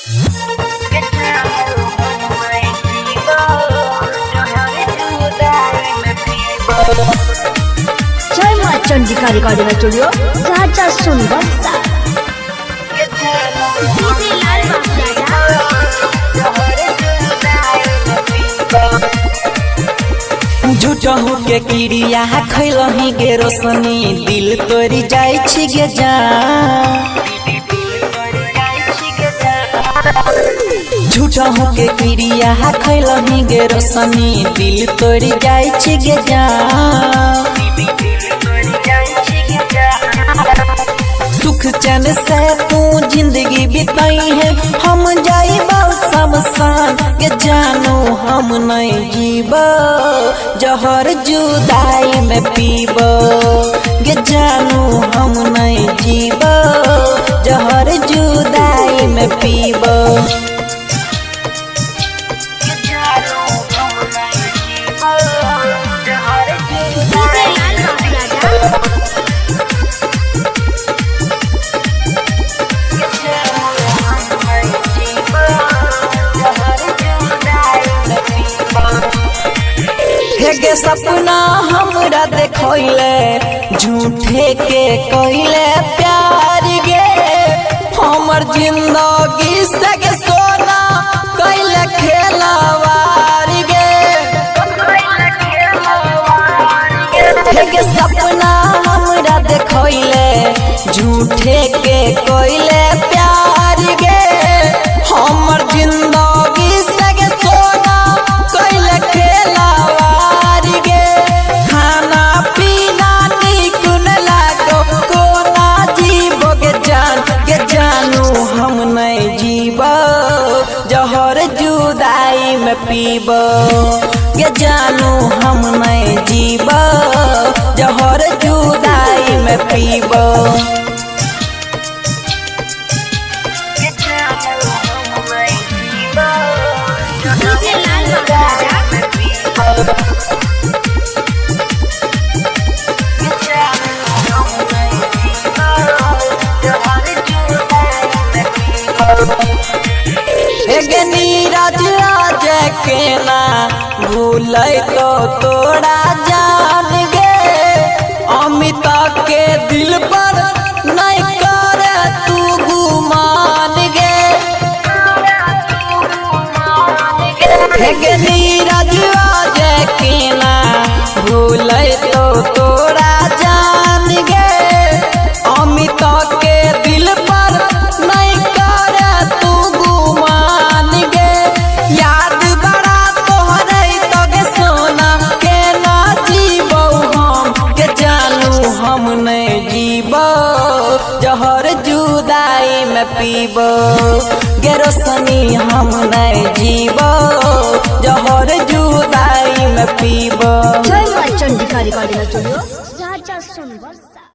जय मां Chandika recording studio राजा सुनबरसा। झूठहू के किरिया खैलही गे रोशनी दिल तोरी जाय छी गे जान। झूठहू के किरिया खैलही गे रोशनी दिल तोरी जाय छी गे जान। सुख चैन से तू जिंदगी बिताई है हम जाइबा शमशान के जानू हम नहीं जीब जहर जुदाई में पीब गे जानू हम नहीं जीब जहर जुदाई में पीब। गे सपना हमरा देखोइले झूठे के कोइले प्यार गे हमर जिंदगी से गे सोना कोइले खेलवार गे सपना हमरा देखोइले झूठे के कोइले प्यार गे हमर जिंदगी से गे सोना कोइले खेलवार गे। खाना पीना निकुन लागो कोना जीवो गे जानू हम नहीं जीब जहर जुदाई में पीब गे जानू हम नहीं जीब जहर जुदाई में पीब। नीरज राज के ना भूल तो तोड़ा जान गे अमिता के दिल पर नहीं कर तू गुमान गे नीरज राज के ना भूल तो तोड़ा जान गे अमिता के दिल पर नहीं कर तू गुमान गे। याद बड़ा तोहरे तो गे सोना के ना जीबो हम के जानू हम नहीं जीबो जहर जुदाई में पीबो गे रोशनी हम नहीं जीबो जहर जुदाई में पीबो। जय मां चंडिका रिकॉर्डिंग स्टूडियो